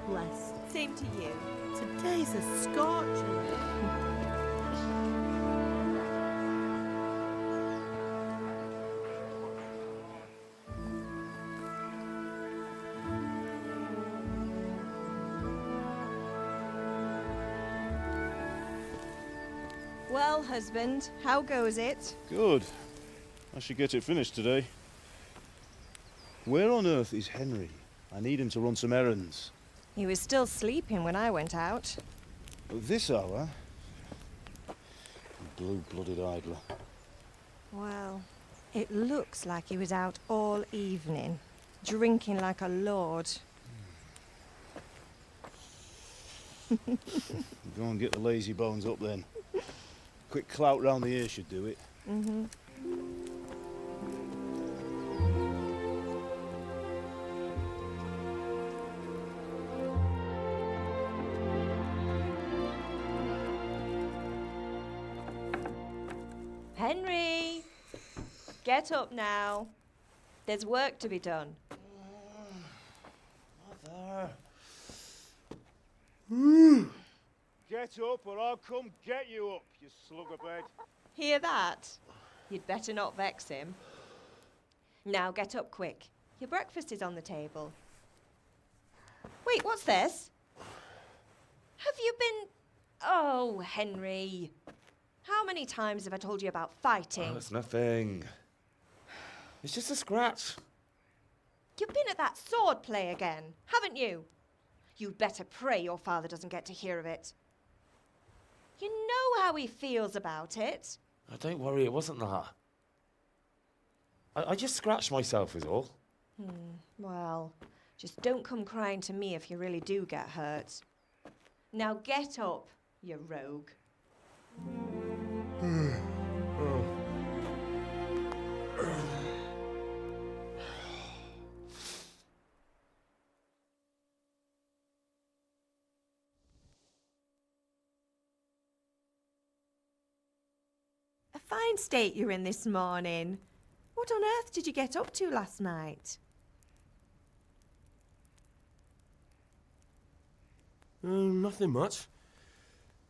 blessed. Same to you. Today's a scorcher. Well, husband, how goes it? Good. I should get it finished today. Where on earth is Henry? I need him to run some errands. He was still sleeping when I went out. This hour? Blue-blooded idler. Well, it looks like he was out all evening, drinking like a lord. Go and get the lazy bones up then. Quick clout round the ear should do it. Mm-hmm. Henry! Get up now. There's work to be done. Mother. Get up or I'll come get you up, you slugabed. Hear that? You'd better not vex him. Now get up quick. Your breakfast is on the table. Wait, what's this? Have you been... Oh, Henry. How many times have I told you about fighting? Oh, it's nothing. It's just a scratch. You've been at that sword play again, haven't you? You'd better pray your father doesn't get to hear of it. You know how he feels about it. Oh, don't worry, it wasn't that. I just scratched myself is all. Well, just don't come crying to me if you really do get hurt. Now get up, you rogue. A fine state you're in this morning. What on earth did you get up to last night? Nothing much.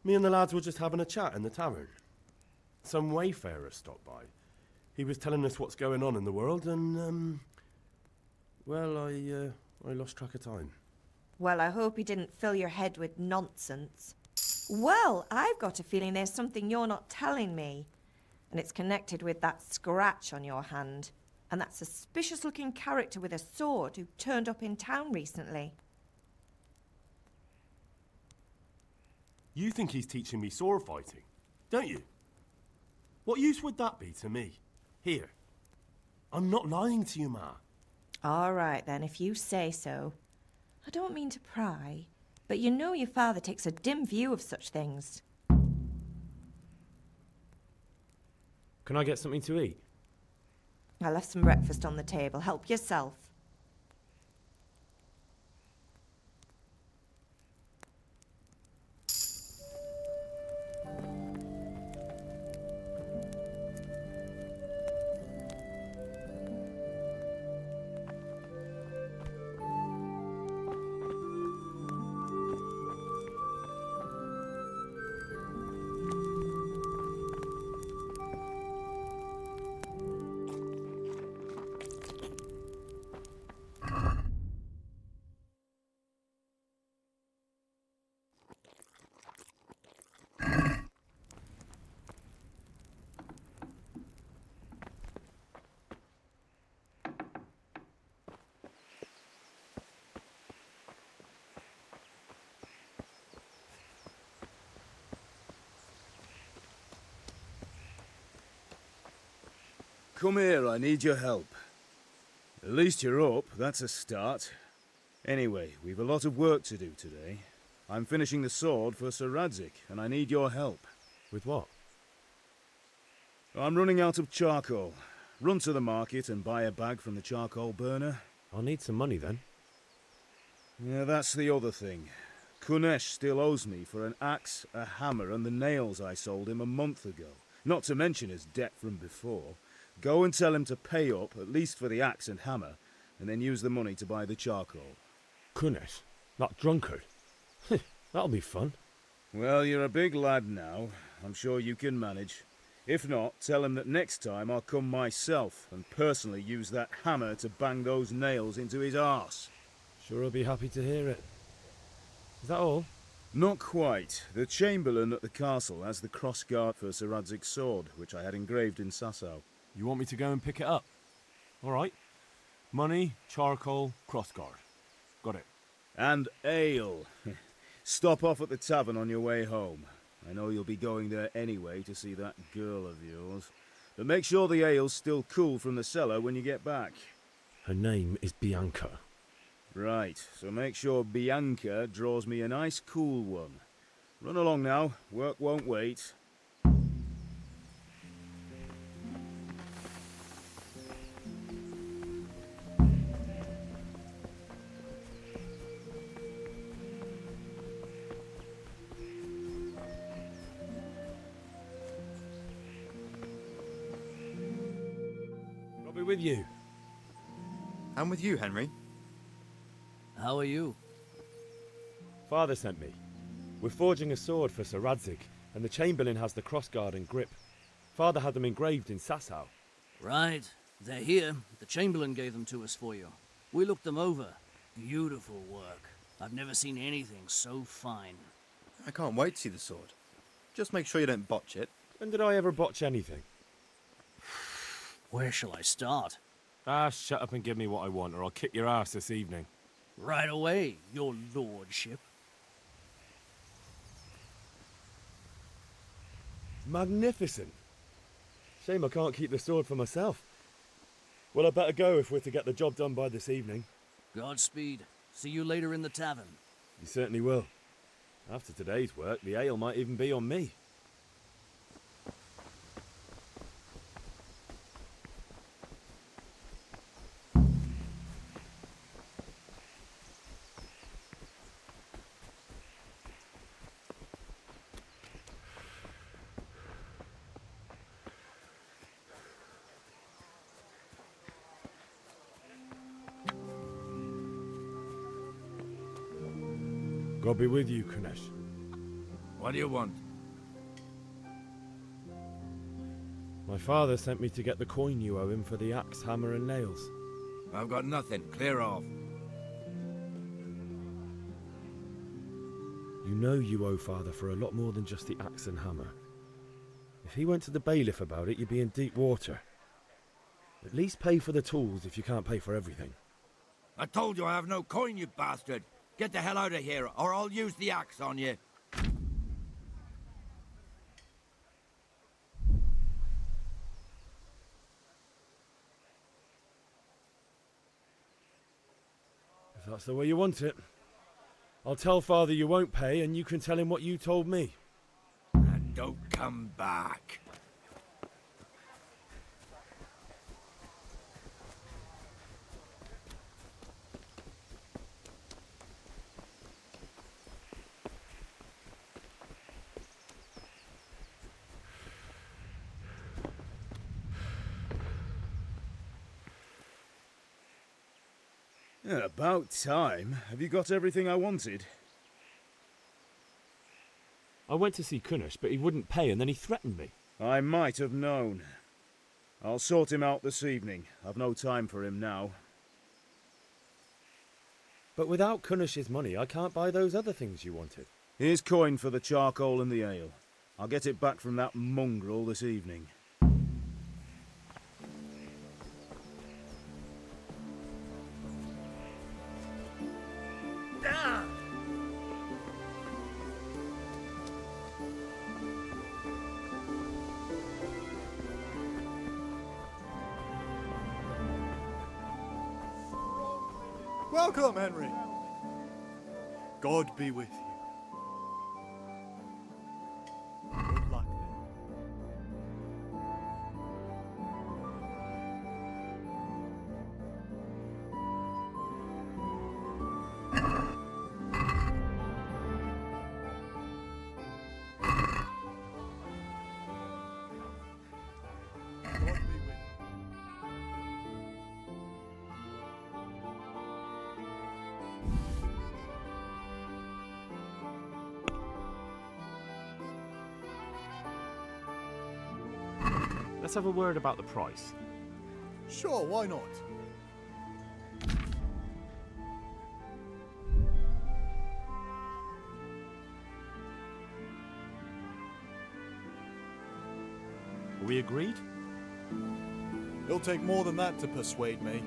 Me and the lads were just having a chat in the tavern. Some wayfarer stopped by. He was telling us what's going on in the world and, well, I lost track of time. Well, I hope he didn't fill your head with nonsense. Well, I've got a feeling there's something you're not telling me. And it's connected with that scratch on your hand. And that suspicious-looking character with a sword who turned up in town recently. You think he's teaching me sword fighting, don't you? What use would that be to me? Here. I'm not lying to you, Ma. All right, then, if you say so. I don't mean to pry, but you know your father takes a dim view of such things. Can I get something to eat? I left some breakfast on the table. Help yourself. Come here, I need your help. At least you're up, that's a start. Anyway, we've a lot of work to do today. I'm finishing the sword for Sir Radzik, and I need your help. With what? I'm running out of charcoal. Run to the market and buy a bag from the charcoal burner. I'll need some money then. Yeah, that's the other thing. Kunesh still owes me for an axe, a hammer, and the nails I sold him a month ago. Not to mention his debt from before. Go and tell him to pay up, at least for the axe and hammer, and then use the money to buy the charcoal. Kunesh? That drunkard? That'll be fun. Well, you're a big lad now. I'm sure you can manage. If not, tell him that next time I'll come myself and personally use that hammer to bang those nails into his arse. Sure I'll be happy to hear it. Is that all? Not quite. The Chamberlain at the castle has the crossguard for Sir Radzig's sword, which I had engraved in Sasau. You want me to go and pick it up? All right. Money, charcoal, crossguard. Got it. And ale. Stop off at the tavern on your way home. I know you'll be going there anyway to see that girl of yours. But make sure the ale's still cool from the cellar when you get back. Her name is Bianca. Right, so make sure Bianca draws me a nice cool one. Run along now, work won't wait. I'll be with you. I'm with you, Henry. How are you? Father sent me. We're forging a sword for Sir Radzig, and the Chamberlain has the crossguard and grip. Father had them engraved in Sasau. Right. They're here. The Chamberlain gave them to us for you. We looked them over. Beautiful work. I've never seen anything so fine. I can't wait to see the sword. Just make sure you don't botch it. When did I ever botch anything? Where shall I start? Ah, shut up and give me what I want, or I'll kick your ass this evening. Right away, your lordship. Magnificent. Shame I can't keep the sword for myself. Well, I better go if we're to get the job done by this evening. Godspeed. See you later in the tavern. You certainly will. After today's work, the ale might even be on me. God be with you, Kunesh. What do you want? My father sent me to get the coin you owe him for the axe, hammer and nails. I've got nothing. Clear off. You know you owe father for a lot more than just the axe and hammer. If he went to the bailiff about it, you'd be in deep water. At least pay for the tools if you can't pay for everything. I told you I have no coin, you bastard. Get the hell out of here, or I'll use the axe on you. If that's the way you want it. I'll tell father you won't pay, and you can tell him what you told me. And don't come back. Yeah, about time. Have you got everything I wanted? I went to see Kunesh, but he wouldn't pay, and then he threatened me. I might have known. I'll sort him out this evening. I've no time for him now. But without Kunesh's money, I can't buy those other things you wanted. Here's coin for the charcoal and the ale. I'll get it back from that mongrel this evening. Welcome, Henry. God be with you. Good luck then. God be with you. Let's have a word about the price. Sure, why not? Are we agreed? It'll take more than that to persuade me.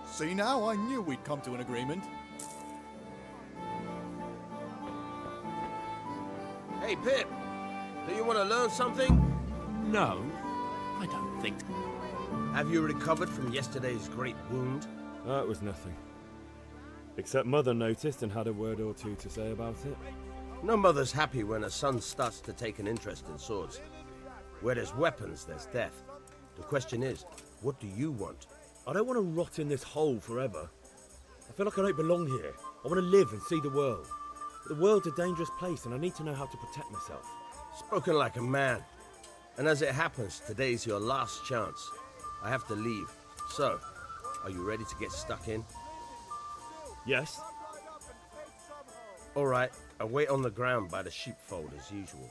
See now, I knew we'd come to an agreement. Hey, Pip, do you want to learn something? No, I don't think. Have you recovered from yesterday's great wound? That was nothing. Except Mother noticed and had a word or two to say about it. No mother's happy when her son starts to take an interest in swords. Where there's weapons, there's death. The question is, what do you want? I don't want to rot in this hole forever. I feel like I don't belong here. I want to live and see the world. But the world's a dangerous place and I need to know how to protect myself. Spoken like a man. And as it happens, today's your last chance. I have to leave. So, are you ready to get stuck in? Yes? All right, I'll wait on the ground by the sheepfold as usual.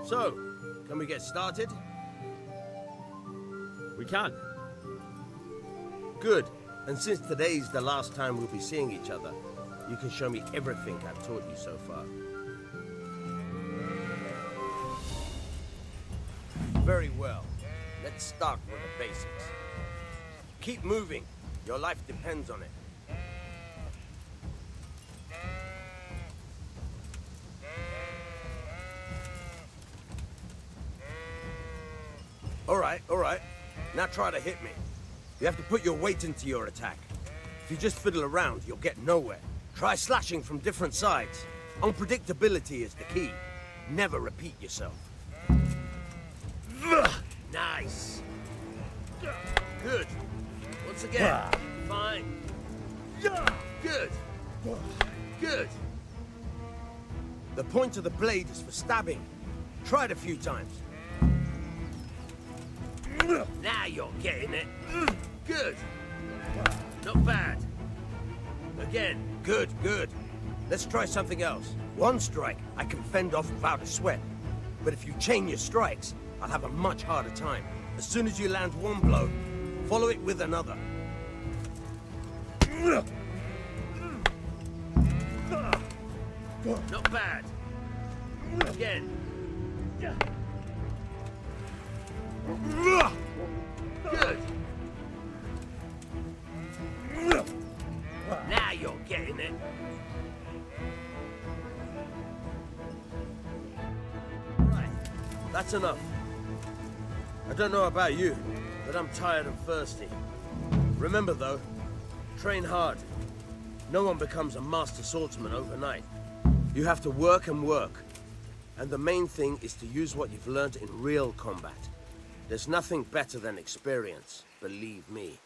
So, can we get started? We can. Good. And since today's the last time we'll be seeing each other, you can show me everything I've taught you so far. Very well. Let's start with the basics. Keep moving. Your life depends on it. All right. Now try to hit me. You have to put your weight into your attack. If you just fiddle around, you'll get nowhere. Try slashing from different sides. Unpredictability is the key. Never repeat yourself. Nice. Good. Once again. Fine. Good. Good. The point of the blade is for stabbing. Try it a few times. Now you're getting it. Good. Not bad. Again. Good. Let's try something else. One strike I can fend off without a sweat. But if you chain your strikes, I'll have a much harder time. As soon as you land one blow, follow it with another. Not bad. Again. Good. Now you're getting it. Right. That's enough. I don't know about you, but I'm tired and thirsty. Remember though, train hard. No one becomes a master swordsman overnight. You have to work and work. And the main thing is to use what you've learned in real combat. There's nothing better than experience, believe me.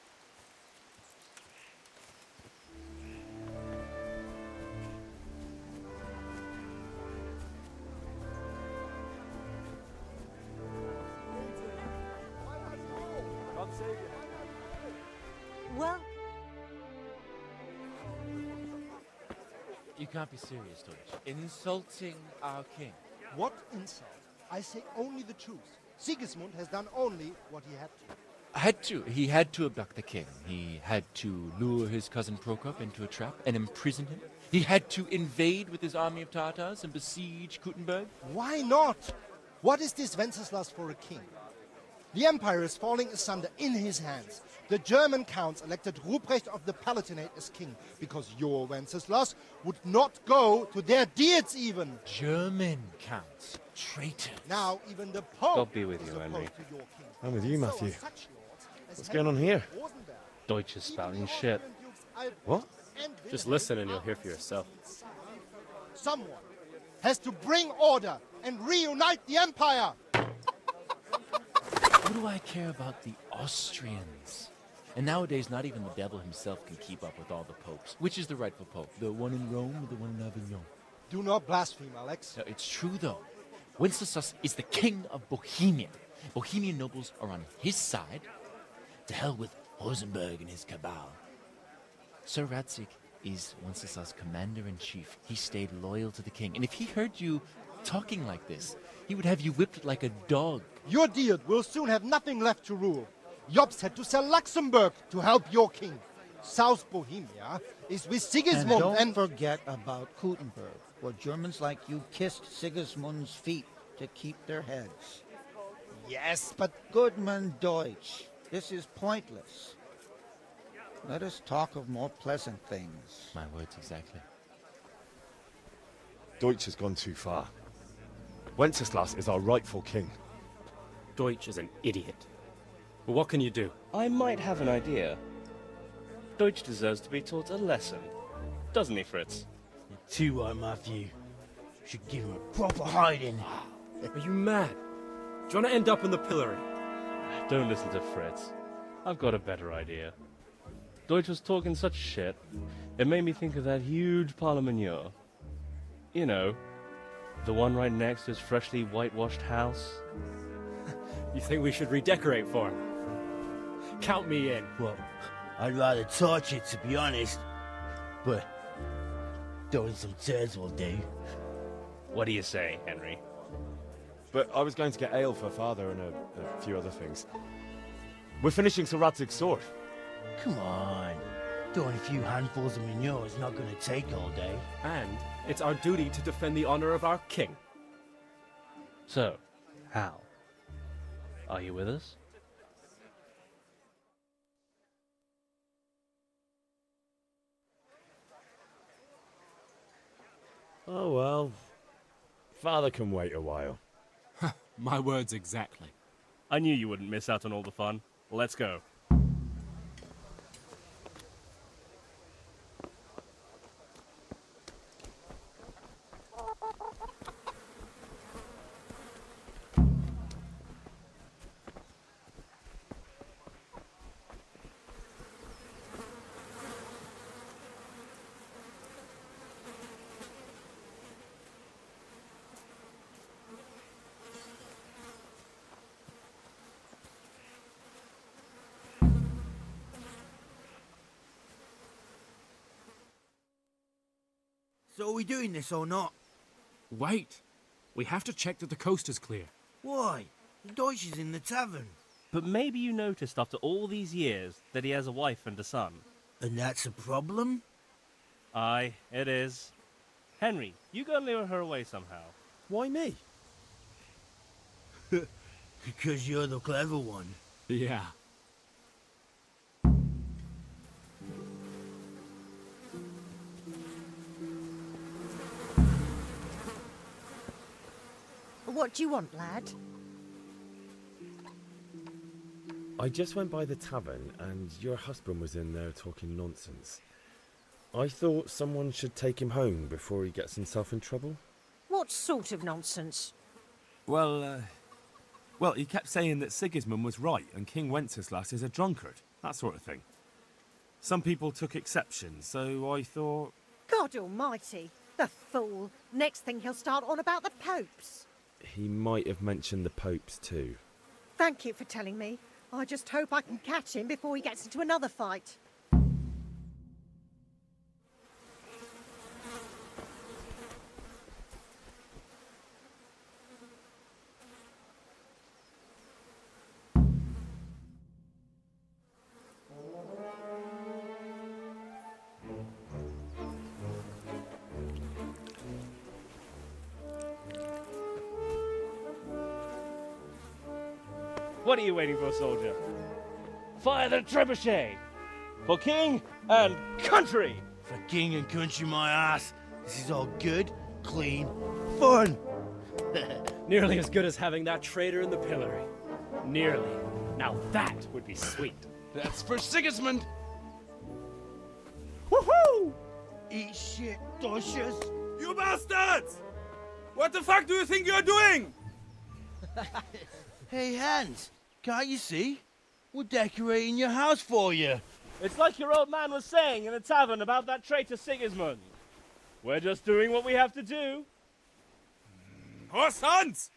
Well, You can't be serious, Deutsch. Insulting our king. What insult? I say only the truth. Sigismund has done only what he had to. Had to. He had to abduct the king. He had to lure his cousin Prokop into a trap and imprison him. He had to invade with his army of Tatars and besiege Kuttenberg. Why not? What is this Wenceslas for a king? The empire is falling asunder in his hands. The German counts elected Ruprecht of the Palatinate as king because your Wenceslas would not go to their deeds even. German counts. Traitors. Now even the Pope God be with is you, opposed Henry. to your king. I'm with you, So Matthew. are such lords as What's going on here? Rosenberg, Deutsch is spouting shit. What? and Just Wilhelm listen and you'll hear for yourself. Someone has to bring order and reunite the empire. What do I care about the Austrians? And nowadays, not even the devil himself can keep up with all the popes. Which is the rightful pope? The one in Rome or the one in Avignon? Do not blaspheme, Alex. No, it's true, though. Wenceslas is the king of Bohemia. Bohemian nobles are on his side. To hell with Rosenberg and his cabal. Sir Radzik is Wenceslas' commander-in-chief. He stayed loyal to the king. And if he heard you talking like this, he would have you whipped like a dog. Your deal will soon have nothing left to rule. Jobst had to sell Luxembourg to help your king. South Bohemia is with Sigismund and don't forget about Kuttenberg, where Germans like you kissed Sigismund's feet to keep their heads. Yes, but Goodman Deutsch, this is pointless. Let us talk of more pleasant things. My words exactly. Deutsch has gone too far. Wenceslas is our rightful king. Deutsch is an idiot. But what can you do? I might have an idea. Deutsch deserves to be taught a lesson. Doesn't he, Fritz? You're too right, Matthew. Should give him a proper hiding. Are you mad? Do you want to end up in the pillory? Don't listen to Fritz. I've got a better idea. Deutsch was talking such shit, it made me think of that huge parliament. You know, the one right next to his freshly whitewashed house. You think we should redecorate for him? Count me in. Well, I'd rather torch it, to be honest. But throwing some turds will do. What do you say, Henry? But I was going to get ale for father and a few other things. We're finishing Sir Radzig's sword. Come on. Throwing a few handfuls of manure is not going to take all day. And it's our duty to defend the honor of our king. So, Hal, are you with us? Oh well. Father can wait a while. My words exactly. I knew you wouldn't miss out on all the fun. Let's go. So are we doing this or not? Wait. We have to check that the coast is clear. Why? Deutsch is in the tavern. But maybe you noticed after all these years that he has a wife and a son. And that's a problem? Aye, it is. Henry, you go and lure her away somehow. Why me? Because you're the clever one. Yeah. What do you want, lad? I just went by the tavern and your husband was in there talking nonsense. I thought someone should take him home before he gets himself in trouble. What sort of nonsense? Well, he kept saying that Sigismund was right and King Wenceslas is a drunkard. That sort of thing. Some people took exception, so I thought... God almighty, the fool. Next thing he'll start on about the popes. He might have mentioned the popes too. Thank you for telling me. I just hope I can catch him before he gets into another fight. What are you waiting for, soldier? Fire the trebuchet! For king and country! For king and country, my ass. This is all good, clean, fun. Nearly as good as having that traitor in the pillory. Nearly. Now that would be sweet. That's for Sigismund. Woohoo! Eat shit, douches. You bastards! What the fuck do you think you're doing? Hey, Hans, can't you see? We're decorating your house for you. It's like your old man was saying in the tavern about that traitor Sigismund. We're just doing what we have to do. Oh, sons!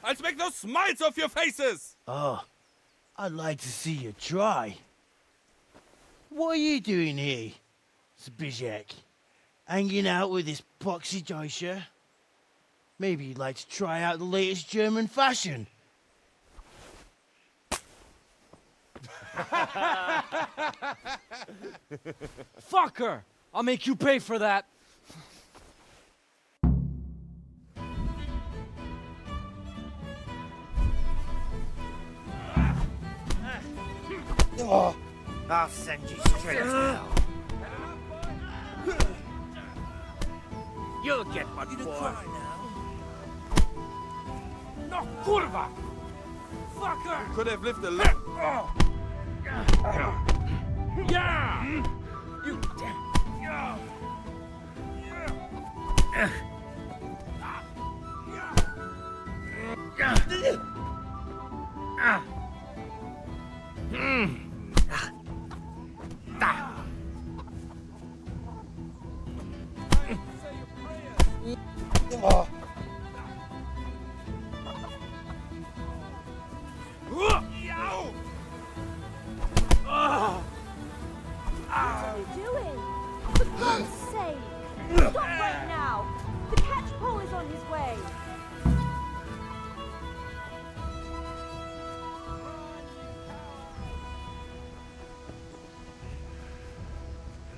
I'll make those smiles off your faces! Oh, I'd like to see you try. What are you doing here, Zbyszek? Hanging out with this poxy Deutscher? Maybe you'd like to try out the latest German fashion. Fuck her! I'll make you pay for that. Oh, I'll send you straight to hell. You'll get what for. No, kurwa! Fucker! Could have lifted a leg. Yeah! You What are you doing? For God's sake! Stop right now! The catch pole is on his way!